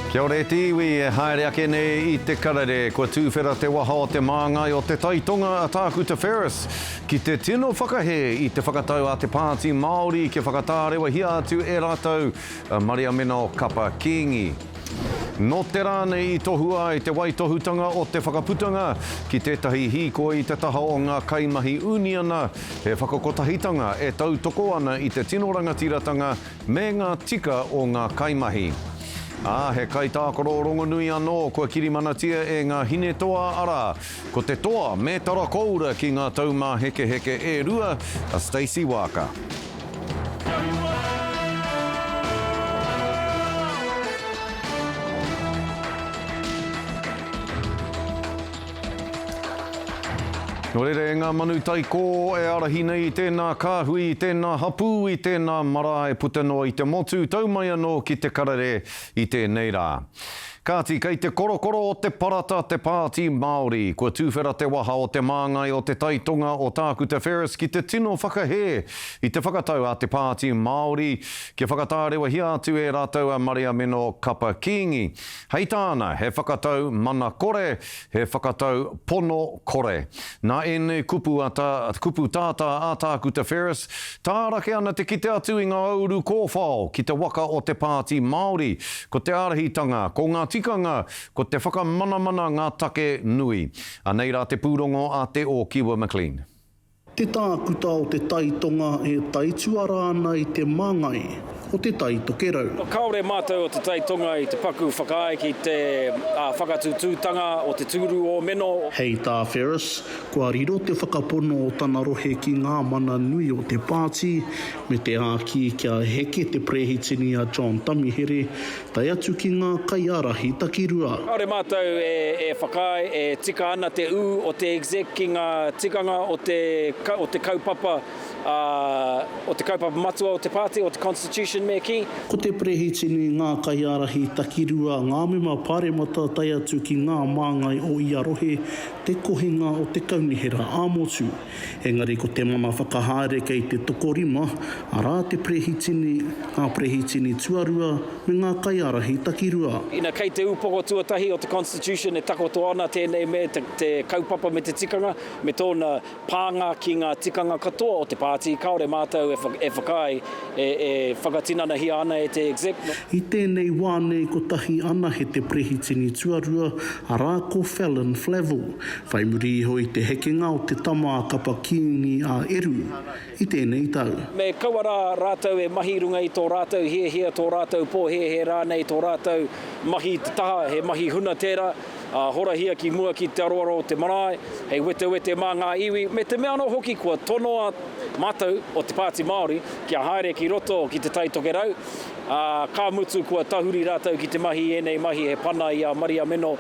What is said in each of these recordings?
Kia ora e tiwi e haere ake nei I te karere, kua tūwhera te waha o te māngai o te taitonga a Tākuta Ferris. Ki te tino whakahe I te whakatau a te pāti Māori, ki whakatārewa hia atu e rātou Maria Meno Kapa Kingi. No te rānei I tohua I te waitohutanga o te whakaputanga ki tētahi hiko I te taha o ngā kaimahi uniana he whakakotahitanga e tautoko ana I te tino rangatiratanga me ngā tika o ngā kaimahi. He kai tākoro rongonui anō kua kirimanatia e ngā hine toa ara. Ko te toa me tara koura ki ngā taumā heke heke e rua a Stacey Walker. No rere ngā manu taiko e arahi nei I tēnā kāhui, I tēnā hapu, I tēnā mara e puta noa I te motu taumai anō ki te karare I tēnei rā. Kāti, kei te korokoro o te parata te pāti Māori, kua tūwhera te waha o te māngai o te taitonga o Tākuta Ferris ki te tino whakahe I te whakatau a te pāti Māori, ki whakatārewa hia atu e rātou a Maria Meno Kapa Kingi. Hei tāna, he whakatau mana kore, he whakatau pono kore. Nā ene kupu tāta a Tākuta Ferris, tārake ana te kite atu I ngā auru kōwhao ki te waka o te pāti Māori, ko te arahitanga, ko ngā tikanga, ko te whakamanamana ngā take nui. A nei rā te pūrongo a te o Kiwa McLean. Te tākuta o te taitonga e taituara ana I te māngai o te taitokerau. Kaore mātou o te taitonga I te paku whakaai ki te whakatūtūtanga o te tūru o Meno. Hei tā Ferris, kua riro te whakapono o tana rohe ki ngā mana nui o te pāti, me te āki kia heke te prehitini a John Tamihere, tai atu ki ngā kaiarahi takirua. Kaore mātou e whakaai e tika ana te u o te exec ki ngā tikanga o te kaupapa o te kaupapa matua o te pāti, o te Constitution me ki. Ko te prehitini ngā kaiarahi takirua, ngā mema pāremata tai atu ki ngā māngai o ia rohe, te kohinga o te kaunihera āmotu. Engari ko te mana whakahaere kei te tokorima, arā te prehitini, ngā prehitini tuarua me ngā kaiarahi takirua. Ina kei te upoko tuatahi o te Constitution e takoto ana tēnei me te kaupapa me te tikanga, me tōna pānga ki ngā tikanga katoa o te pāti, kaore mātou e whakai e whakatinana hia ana e te exec. I tēnei wānei ko tahi ana he te prehitini tuarua, arā ko Fallon Flavel, whai muri iho I te hekenga o te tama a Kapa Kingi a Eru, I tēnei tau. Me kauara rātou e mahi runga I tō rātou hea tō rātou pō he rānei tō rātou mahi te taha, he mahi huna tērā, hora hia ki mua ki te aroaro o te marae, hei wete mā ngā iwi, me te mea no hoki kua tonoa mātou o te pāti Māori, kia haere ki roto ki te taitokerau, ka mutu kua tahuri rātou ki te mahi enei mahi he pana I a Maria Meno,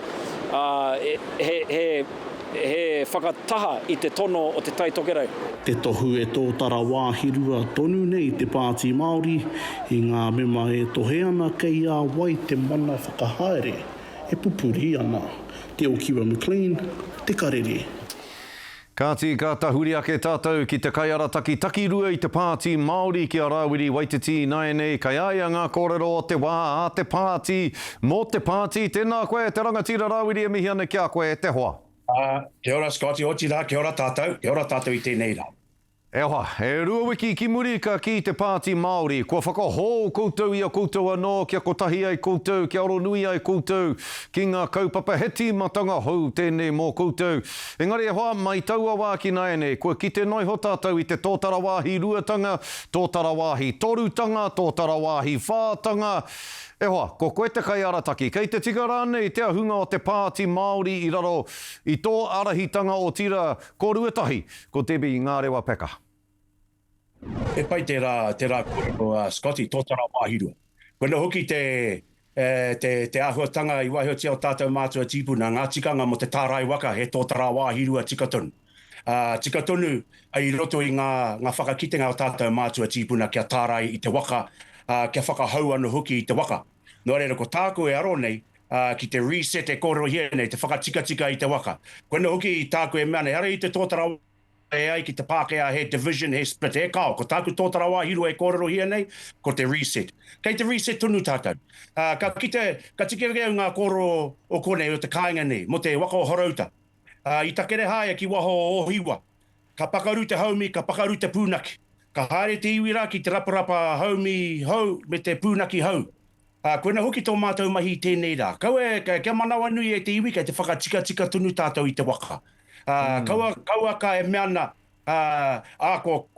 he whakataha I te tono o te taitokerau. Te tohu e tōtara wāhirua tonu nei te pāti Māori, I ngā mema e tohe ana kei a wai te mana whakahaere, e pupuri ana. Te o Kiwa McLean, te karere. Kāti ka tahuri ake tātou ki te kaiarataki takirua I te pāti Māori ki a Rawiri Waititi Naenei, kai aia ngā kōrero o te wā a te pāti, mō te pāti, tēnā koe te rangatira Rawiri e mihi ana kia koe te hoa. Kia ora Scotty, oti rā, kia ora tātou I tēnei rā. E hoa, e rua wiki ki murika ki te pāti Māori, kua whakahō koutou I a koutou anō, kia kotahi ai koutou, kia oro nui ai koutou, ki ngā kaupapa he tīmatanga hou tēnei mō koutou. Engari e hoa, mai taua wā ki Naenei, kua ki te noiho tātou I te tōtara wāhi ruatanga, tōtara wāhi torutanga, tōtara wāhi whātanga. E hoa, ko koe te kaiarataki, kei te tika rānei te ahunga o te pāti Māori I raro I tō arahitanga o tira ko ruatahi, ko tebi ngā rewa peka. E pai te rā Scotty, tōtara wāhirua. Koena hoki te ahuatanga I waihotia o tātou mātua tīpuna, ngā tikanga mo te tārai waka, he tōtara wāhirua tikatonu. Tikatonu ai roto I ngā whakakitenga o tātou mātua tīpuna kia tārai I te waka, kia whakahau anu hoki I te waka. Nō reira ko tāko e aro nei, ki te reset e kōrero hia nei, te whakatika I te waka. Koena hoki I tāko e mea nei, ara I te tōtara e ai ki te Pākehā he division, he split, he kao, ko tāku tōtara wāhiru e kōrero hia nei, ko te reset. Kei te reset tunu tātou. Ka tike ngā kōrero o kone o te kāinga nei, mo te waka o horauta. I takere haia ki waho o hiwa. Ka pakaru te haumi, ka pakaru te pūnaki. Ka haere te iwira ki te raparapa haumi hau me te pūnaki hau. Koina hoki tō mātou mahi tēnei rā. Kia manawa nui e te iwi, kei te whakatika tunu tātou i te waka. Kaua ka e meana,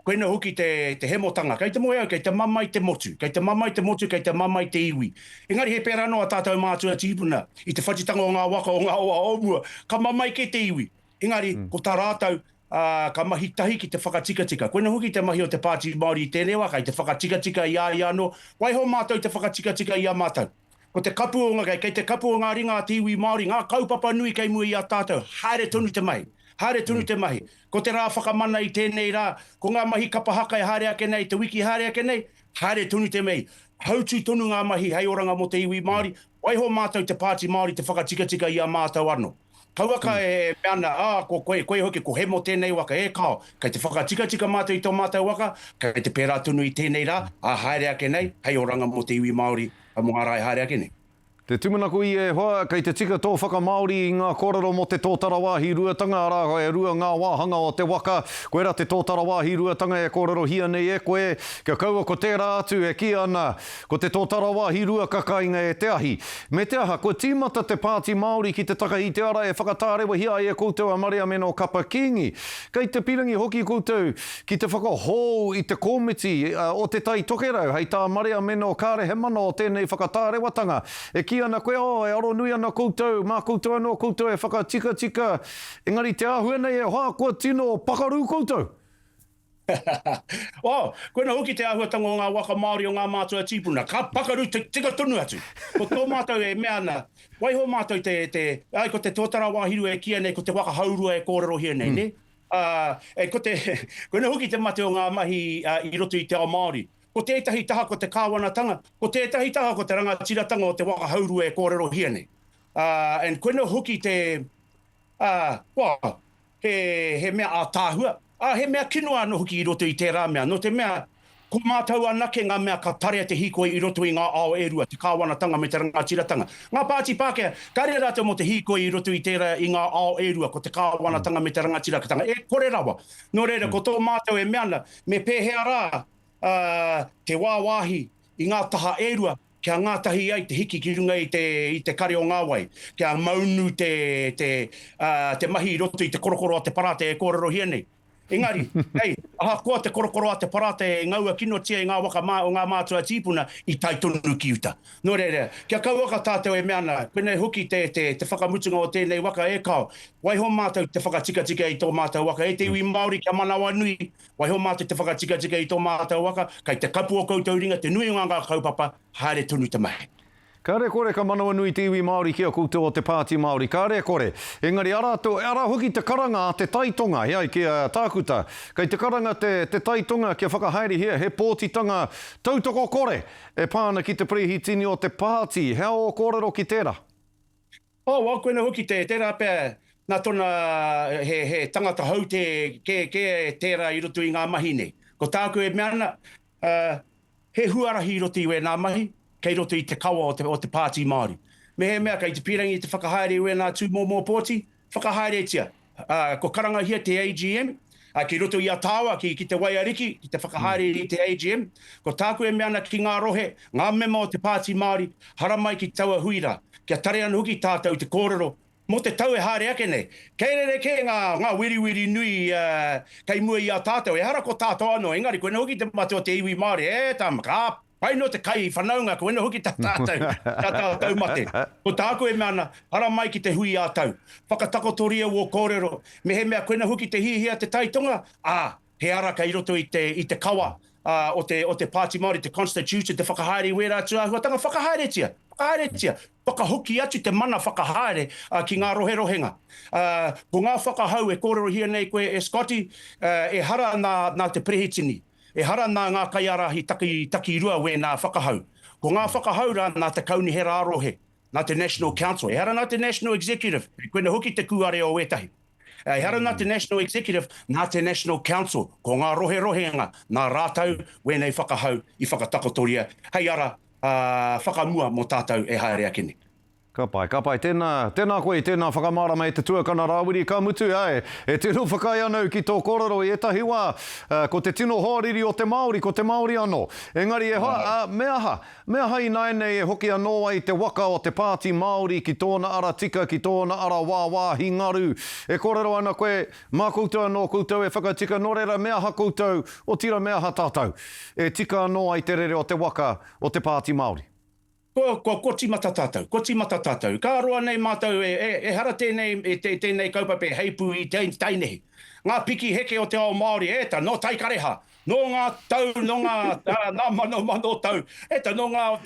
koina hoki te hemotanga. Kei te moe au, kei te mamai te motu. Kei te mamai te motu, kei te mamai te iwi. Engari he pēra noa tātou mātua tīpuna i te whakitanga o ngā waka o ngā oa omua. Ka mamai ke te iwi. Engari, ko tā rātou, ka mahi tahi ki te whakatika. Koina hoki te mahi o te Pāti Māori i tēnei waka, i te whakatika i a iano. Waiho mātou te whakatika i a mātou. Ko te kapu o ngā, kei te kapu o ngā ringa a te iwi Māori, ngā kaupapa nui kei mua i a tātou. Haere tonu te mahi. Haere tonu te mahi. Ko te rā whakamana i tēnei rā, ko ngā mahi kapahaka e haere ake nei, te wiki haere ake nei, haere tonu te mahi. Hautu tonu ngā mahi hei oranga mo te iwi Māori. Waiho mātou te Pāti Māori te whakatika i a mātou anō. Kauaka e meana, koe hoki, ko hemo tēnei waka, kao, kei te whakatika mātou i tō mātou waka, kei te pērā tunu i tēnei rā, haere ake nei, hei oranga mo te iwi Māori, mo ngā rai haere ake nei. Te tumanako i e hoa, kei te tika tō whakamāori i ngā kōrero mo te tōtara wāhi ruatanga, arā e rua ngā wāhanga o te waka, koe rā te tōtara wāhi ruatanga e kōrero hia nei e koe, kia kaua ko tērā atu e ki ana, ko te tōtara wāhi rua kakainga e te ahi. Me te aha, ko tīmata te Pāti Māori ki te taka i te ara e whakatārewa hia e koutou a Maria Meno Kapakingi. Kei te pirangi hoki koutou ki te whakahou i te komiti o te tai tokerau, hei tā Maria Meno Kāre he mana o tēnei whakatārewatanga. E ki ana koe, e aro nui ana koutou, mā koutou anō koutou e whakatika. Engari te āhua nei e hoa kua tino pakaru koutou. Koina hoki te āhuatanga o ngā waka Māori o ngā mātua tīpuna. Ka pakaru te tika tonu atu. Ko tō mātou e meana, waiho mātou ko te tōtara wāhiru e kia nei, ko te waka haurua e kōrero hia nei, ne? Koina hoki te mate o ngā mahi i roto i te ao Māori. Ko tētahi taha ko te kāwanatanga, ko tētahi taha ko te rangatiratanga o te waka haurua e kōrero hia nei. Koina hoki he mea a tāhua. He mea kinoa no hoki i roto i tērā mea. No te mea, ko mātou anake ngā mea ka tarea te hikoi i roto i ngā ao erua, te kāwanatanga me te rangatiratanga. Ngā Pāti Pākehā, kare rātou mo te hikoi i roto i tērā i ngā ao erua, ko te kāwanatanga me te rangatiratanga. E kore rawa. No reira, ko tō mātou e meana, me pēhea rā, te wāwāhi i ngā taha erua, kia ngātahi ai te hiki ki runga i te kare o ngāwai, kia maunu te mahi i roto i te korokoro a te parate e kōrero hia nei. Engari, koa te korokoro a te parate e ngaua kino tia i ngā waka o ngā mātua tīpuna i tai tonu ki uta. Nō reira, kia kauaka tātou e meana, pēnei hoki te whakamutunga o tēnei waka e kao, waiho mātou te whakatika i tō mātou waka, e te iwi Māori kia manawa nui, waiho mātou te whakatika i tō mātou waka, kei te kapu o koutou ringa, te nui o ngā kaupapa, haere tonu te mahi. Kāre kore ka manawa nui te iwi Māori kia koutou o te Pāti Māori. Kāre kore. Engari ara hoki te karanga a te taitonga, hei kia tākuta. Kei te karanga te taitonga kia whakahaere hia, he pōtitanga tautoko kore. E pāna ki te prehitini o te Pāti. Hea o kōrero ki tērā? Koina hoki tērā pēr. Nā tōna he tangata hau ke tērā i roto i ngā mahi nei. Ko tāku e meana, he huarahi i roto i we ngā mahi, kei roto i te kawa o te Pāti Māori. Me he mea, kei te pirangi i te whakahaere i wena tū mō pōti, whakahaere tia. Ko karanga hia te AGM, kei roto i a tāua ki te Waiariki, ki te whakahaere i te AGM. Ko tāku e meana ki ngā rohe, ngā mema o te Pāti Māori, haramai ki taua huira, kia tare anu hoki tātou te kōrero, mo te tau e haere ake nei. Kei rere ke ngā wiriwiri nui kei mua i a tātou, e hara ko tātou anō, engari koe hoki te mate o te iwi Māori, tamaka, pai no te kai whanaunga, ko ena hoki tā tātou mate. Ko tāko e meana, ara mai ki te hui a tau. Whakatakotoria o kōrero. Me he mea, ko ena hoki te hihia te taitonga, he araka i roto i te kawa o te Pāti Māori, te Constitution, te whakahaere i wera atu āhuatanga, whakahaere tia. Whakahoki atu te mana whakahaere ki ngā rohe-rohenga. Ko ngā whakahau e kōrero hia nei koe e Scotty, e hara nā te prehitini. E hara nā ngā kaiarahi taki rua we nā whakahau. Ko ngā whakahau rā nā te kauni he rārohe, nā te National Council. E hara nā te National Executive. Koina hoki te kuare o etahi. Hara nā te National Executive, nā te National Council, ko ngā rohe-rohenga, nā rātau, wēnei whakahau I whakatakotoria. Hei ara, whakamua mō tātou e haere akini. Ka pai, tēnā koe, tēnā whakamārama e te tuakana rāwiri ka mutu, e tino whakai anau ki tō kororo, e tahi wā, ko te tino hōriri o te Māori, ko te Māori anō. Engari mea hai naenei e hoki anō ai te waka o te pāti Māori ki tōna ara tika, ki tōna ara wā hingaru. E korero ana koe, mā koutou anō koutou e whakatika, nō reira mea ha koutou, o tira mea ha tātou. E tika anō ai te rere o te waka o te pāti Māori. Ko timata tātou. Ka roa nei mātou e hara tēnei kaupapa heipu I tainehi. Ngā piki heke o te ao Māori, no taikareha. No ngā tau, no ngā mano tau.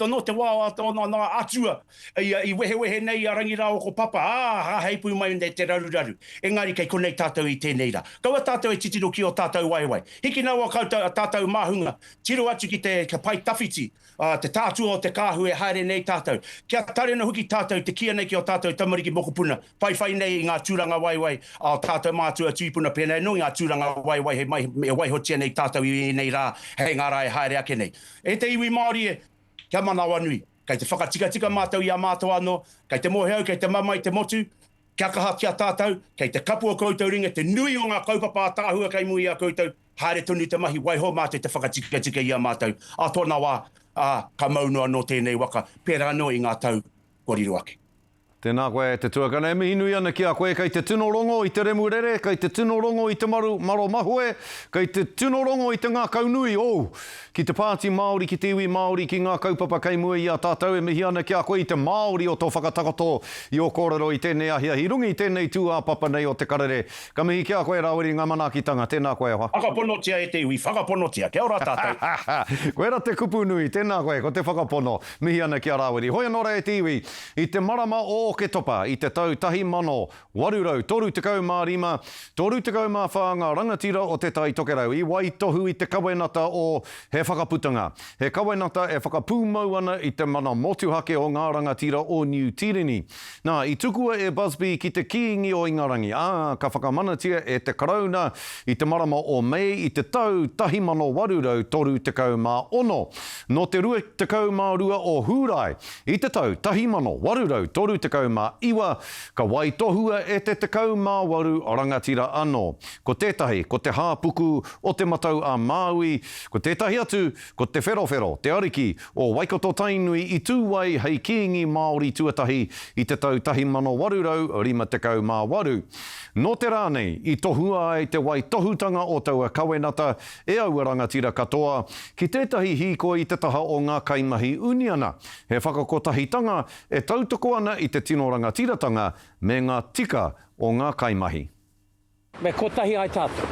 No te wā, no ngā atua. I wehe nei a rangirao ko papa. Ha heipu mai nei te raruraru. Engari kei konei tātou I tēnei ra. Kaua tātou e titiro ki o tātou waiwai. Hiki nau a tātou māhunga. Tiro atu ki te pai tawhiti. Te tātua o te kāhu e haere nei tātou. Kia tare na huki tātou, te kia nei ki o tātou tamariki mokopuna. Whai nei I ngā tūranga waiwai. A tātou mātua tūpuna pēnei. No ngā tūranga waiwai he waihotia nei tātou I nei rā. Hei ngā rā e haere ake nei. E te iwi Māori kia manawa nui. Kei te whakatika mātou I a mātou anō. Kei te moheau, kei te mamai, te motu. Kia kaha kia tātou. Kei te kapu o koutou ringa. Te nui o ngā kaupapa tāhua kei mui a koutou. Haere tonu te mahi waiho mātou te whakatika I a mātou. A tōna wā. Ka maunua no tēnei waka, pērā no I ngā tau koriru ake. Tēnā koe, te tuakana e mihinui ana ki a koe, kei te tino rongo I te remurere, kei te tino rongo I te maro mahue, kei te tino rongo I te ngā kaunui, ki te pāti Māori, ki te iwi Māori, ki ngā kaupapa kei mua I a tātou, e mihi ana ki a koe I te Māori o tō whakatakoto I o kōrero I tēnei ahiahi rungi, I tēnei tū a papa nei o te karere. Ka mihi ki a koe rāwiri ngā manakitanga, tēnā koe hoa. Whakaponotia e te iwi, whakaponotia, kia ora tātou. Koe ra te kupu nui, tēnā koe, ko te whakapono, mihi ana ki a rāwiri. Hoi anora e te iwi, I te marama o ke topa I te tau 1835, 34 ngā rangatira o te tai tokerau. I waitohu I te kawenata o he whakaputanga. He kawenata e whakapūmau ana I te mana motuhake o ngā rangatira o New Tirini. Nā, I tukua e Busby ki te kiingi o Ingarangi. Ka whakamanatia e te karauna I te marama o Mei I te tau 1836. No te 22 o Hūrai I te tau 1832. Ka waitohua e te 18 rangatira anō. Ko tētahi, ko te hāpuku o te matau a Māui, ko tētahi atu, ko te wherowhero, te ariki o Waikato Tainui I tūwai hei kiingi Māori tuatahi I te tau 1858. No te rānei, I tohua ai te waitohutanga o taua kawenata e aua rangatira katoa, ki tētahi hiko I te taha o ngā kaimahi uniana. He whakakotahitanga e tautoko ana I te tino rangatiratanga me ngā tika o ngā kaimahi. Me kotahi ai tātou.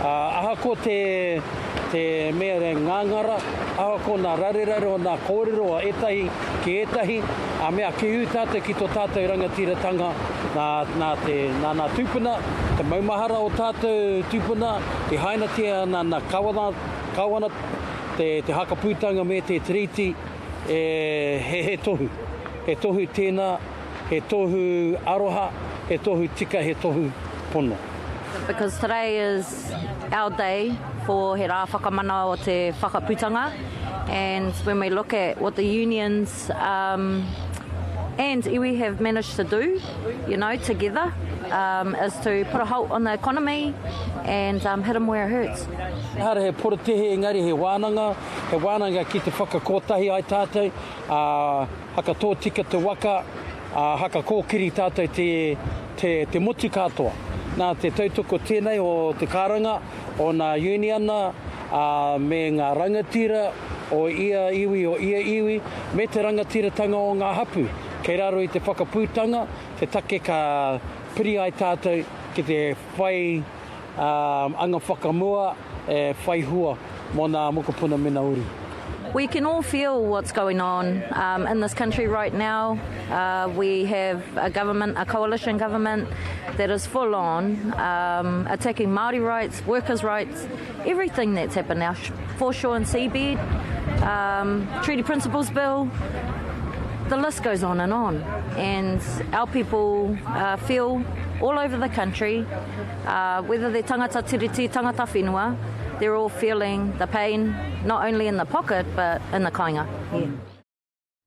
Aha ko te mea re ngangara, aha ko nā rarerare o nā kōrero o etahi ki etahi, a mea ki hu tātou ki tō tātou rangatiratanga nā tūpuna, te maumahara o tātou tūpuna, I hainatia nā kawana, te hakapūtanga me te triti, he tohu. He tohu tēnā, he tohu aroha, he tohu tika, he tohu pono. Because today is our day for he rā whakamana o te whakaputanga, and when we look at what the unions and iwi have managed to do, together, is to put a halt on the economy and hit them where it hurts. Hara he porotehe engari he wānanga ki te whakakotahi ai tātou, haka tō tika te waka, haka kōkiri tātou te motu katoa. Nā te tautoko tēnei o te karanga, o ngā uniana, me ngā rangatira, o ia iwi, me te rangatiratanga o ngā hapu. Kei raro I te whakapūtanga, te take ka piri ai tātou ki te whai anga whakamua, whai hua mō ngā mokopuna mena uri. We can all feel what's going on in this country right now. We have a coalition government that is full on attacking Māori rights, workers' rights, everything that's happened now. Foreshore and seabed, Treaty Principles Bill, the list goes on. And our people feel all over the country, whether they're tangata tiriti, tangata whenua, they're all feeling the pain, not only in the pocket, but in the kāinga. Yeah.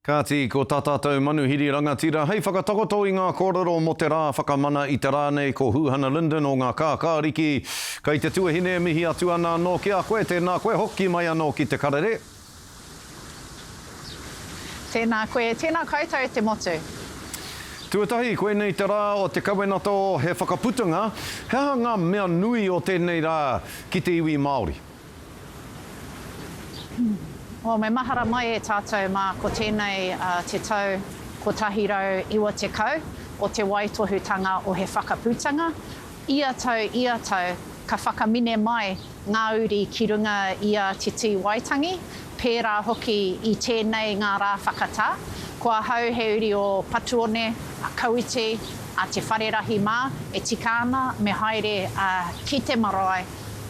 Kāti ko tātātou manuhiri rangatira. Hei, whakatakoto i ngā kōrero mo te rā whakamana i te rānei ko Huhana Linden o ngā kākāriki. Kei te tuahine mihi atu ana no ki a koe, tēnā koe hoki mai anō ki te karere. Tēnā koe, tēnā koutou te motu. Tuatahi, koe nei te rā o te kawenato he whakaputunga. Hea ngā mea nui o tēnei rā ki te iwi Māori? O, me mahara mai e tātou mā ko tēnei te tau ko tahirau iwa te kau o te waitohutanga o he whakaputanga. Ia tau, ka whakamine mai ngā uri ki runga ia te tī waitangi, pērā hoki i tēnei ngā rā whakatā. Kua hau he uri o Patuone, a Kauiti, a te wharerahi mā, e tika ana me haere ki te marae,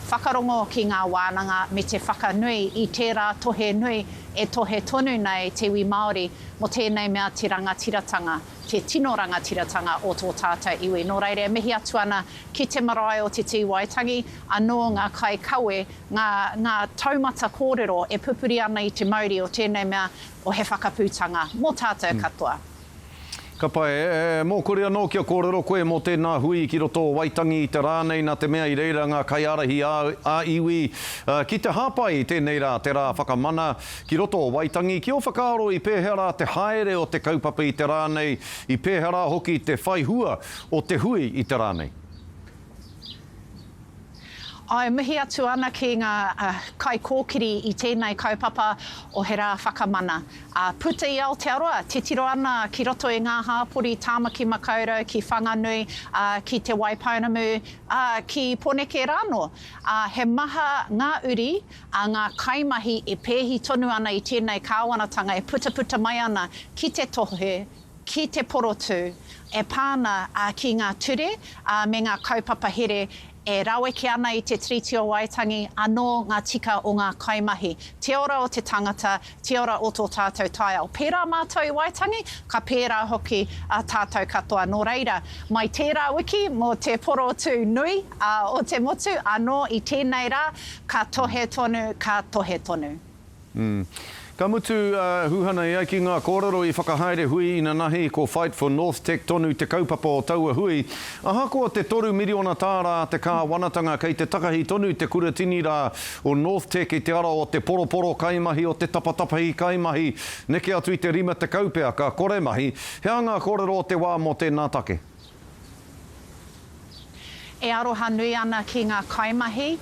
whakarongo ki ngā wānanga me te whakanui i tērā tohe nui e tohe tonu nei te iwi Māori mo tēnei mea te rangatiratanga, te tino rangatiratanga o tō tātou iwi. Nō reire, mihi atu ana ki te marae o te tī waitangi, anō ngā kai kaue, ngā taumata kōrero e pupuri ana i te mauri o tēnei mea o he whakaputanga mō tātou katoa. Ka pai, mō korea nō kia kōrero koe mō tēnā hui ki roto waitangi i te rānei nā te mea i reira ngā kaiarahi a iwi. Ki te hāpai tēnei rā te rā whakamana ki roto waitangi, ki o whakaaro i pēhera te haere o te kaupapa i te rānei, i pēhera hoki te whaihua o te hui i te rānei. Ai mihi atu ana ki ngā kai kōkiri i tēnei kaupapa o he rā whakamana. Puta i Aotearoa, te tiro ana ki roto i ngā hāpori tāmaki makaurau, ki whanganui, ki te Waipounamu, ki Poneke Rāno. He maha ngā uri, ngā kaimahi e pēhi tonu ana i tēnei kāwanatanga, e puta mai ana ki te tohe, ki te porotu, e pāna ki ngā ture, me ngā kaupapa here, e raweke ana i te Treaty o Waitangi anō ngā tika o ngā kaimahi. Te ora o te tangata, te ora o tō tātou taiao. Pērā mātou i Waitangi, ka pērā hoki tātou katoa. Nō reira, mai tērā wiki mo te porotu nui o te motu, anō i tēnei rā, ka tohe tonu. Ka mutu Huhana ia ki ngā kōrero i whakahaere hui ina nahi ko Fight for North Tech tonu te kaupapa o taua hui. Ahakoa te 3 miriona tāra te kāwanatanga kei te takahi tonu te kuratini rā o North Tech i te ara o te poroporo kaimahi o te tapatapahi kaimahi. Neke atu i te rima te kaupea ka kore mahi. Hea ngā kōrero o te wā mo tēnā take? E aroha nui ana ki ngā kaimahi,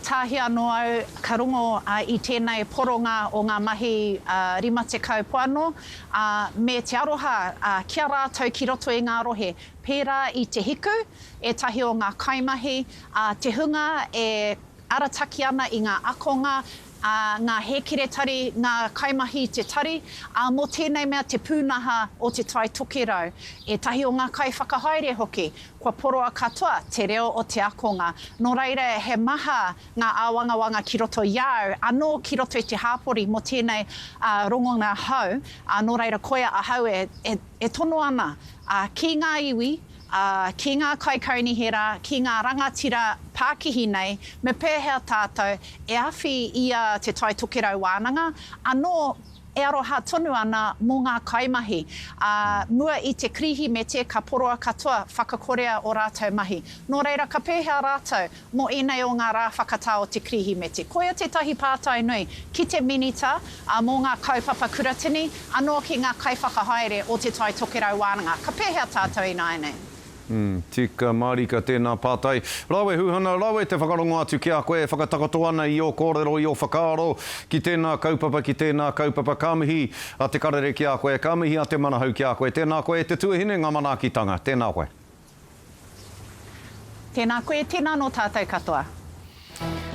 tāhi anō au ka rongo i tēnei poronga o ngā mahi rima te kaupoano, me te aroha kia rātou ki roto i ngā rohe. Pērā i te hiku, e tahi o ngā kaimahi, te hunga e arataki ana i ngā akonga, ngā hekere tari, ngā kaimahi te tari, mō tēnei mea te pūnaha o te tai tokerau. E tahi o ngā kai whakahaere hoki, kua poroa katoa, te reo o te akonga. Nō reira, he maha ngā āwangawanga ki roto iau, anō ki roto i te hāpori mō tēnei rongo ngā hau, nō reira koea a hau e tono ana ki ngā iwi, ki ngā kaikaunihera, ki ngā rangatira Pākihi nei, me pēhea tātou e awhi ia te tai tokerau wānanga, anō e aroha tonu ana mō ngā kaimahi. Mua i te krihi me te ka poroa katoa whakakorea o rātou mahi. Nō reira, ka pēhea rātou mō enei o ngā rā whakatā o te krihi me te. Koia te tahi pātai nui ki te minita mō ngā kaupapa kuratini, anō ki ngā kai whakahaere o te tai tokerau wānanga. Ka pēhea tātou i nai nei. Tika marika tēnā pātai. Rawe Huhana, rawe te whakarongo atu ki a koe, whakatakato ana i o kōrero, i o whakaaro, ki tēnā kaupapa, kāmihi a te karere ki a koe, kāmihi a te manahau ki a koe, tēnā koe te tuahine ngā manaakitanga, tēnā koe. Tēnā koe, tēnā no tātou katoa.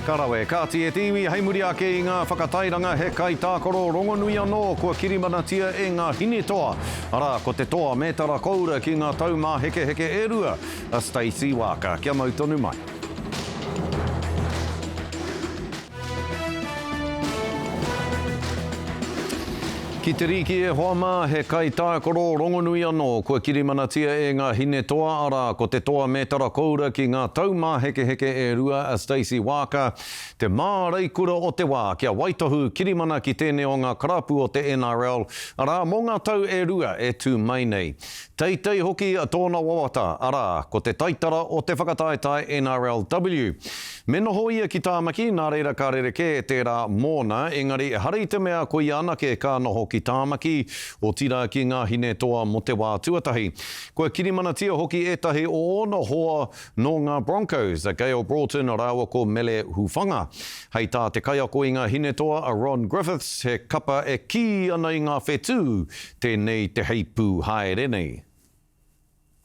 Karawe, kāti e te iwi, hei muri ake i ngā whakatairanga he kai tākoro rongonui anō kua kirimanatia e ngā hine toa. Ara, ko te toa mētara koura ki ngā taumā heke e rua, a Stacey Waka. Kia mau tonu mai. Ki te riki e hoama he kai tākoro rongonui anō, kua kirimanatia e ngā hine toa ara ko te toa mētara koura ki ngā taumā heke heke e rua a Stacey Walker, te māreikura o te wā, kia waitohu kirimana ki tēnei o ngā karapu o te NRL, ara mō ngā tau e rua e tū mai nei. Teitei hoki a tōna wawata, ara, ko te taitara o te whakataetai NRLW. Me noho ia ki tāmaki, nā reira ka rereke e tērā mōna, engari e hari te mea ko i anake ka noho ki tāmaki o tira ki ngā hine toa mo te wā tuatahi. Kua kirimanatia hoki etahi o ona hoa no ngā Broncos, a Gail Broughton a rāua ko Mele Hufanga. Hei tā te kai ako i ngā hine toa a Ron Griffiths, he kapa e ki ana i ngā whetū, tēnei te heipu haere nei.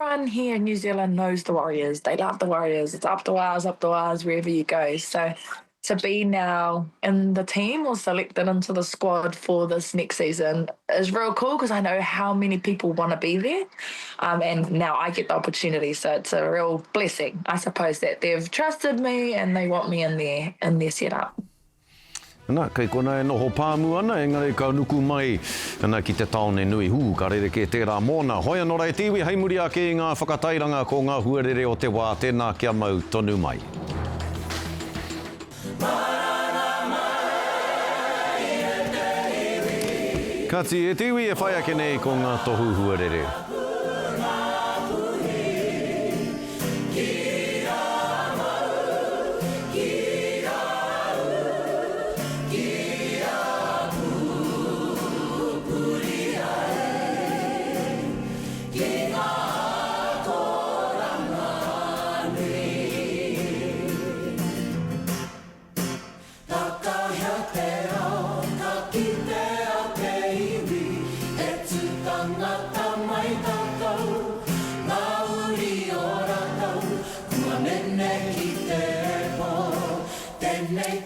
Everyone here in New Zealand knows the Warriors. They love the Warriors. It's up the wires, wherever you go. So to be now in the team or selected into the squad for this next season is real cool because I know how many people want to be there. And now I get the opportunity. So it's a real blessing, I suppose, that they've trusted me and they want me in their setup. Nā, kei kona e noho pāmu ana, engari ka nuku mai ana ki te taone nui hū, ka rereke tērā mōna. Hoi anō rei tiwi, hei muri ake i ngā whakatairanga ko ngā huarere o te wā, tēnā kia mau tonu mai. Kati e tiwi e whai ake nei ko ngā tohu huarere.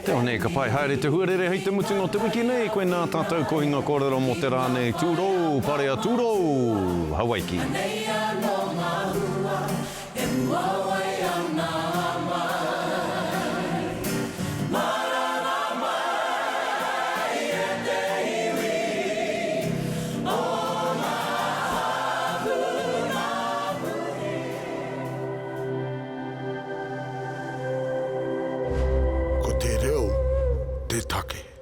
Te hone ka pai haere te huarere hei te mutu no te wiki nei, koe nā tātou kohinga kōrero mo te rānei tūrou, parea tūrou, Hawaiki. Ko te reo, te take.